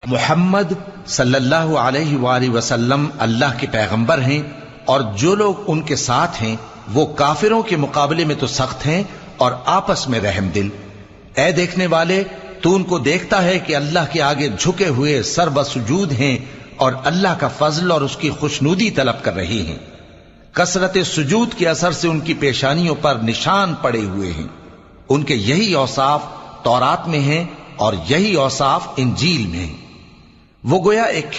मुहम्मद सल्लल्लाहु अलैहि वसल्लम अल्लाह के पैगंबर हैं और जो लोग उनके साथ हैं वो काफिरों के मुकाबले में तो सख्त हैं और आपस में रहमदिल। ऐ देखने वाले, तू उनको देखता है कि अल्लाह के आगे झुके हुए सरबसुजूद हैं और अल्लाह का फजल और उसकी खुशनूदी तलब कर रही हैं। कसरत सुजूद के असर से उनकी पेशानियों पर निशान पड़े हुए हैं। उनके यही औसाफ तौरात में हैं और यही औसाफ इंजील में हैं। वो गोया एक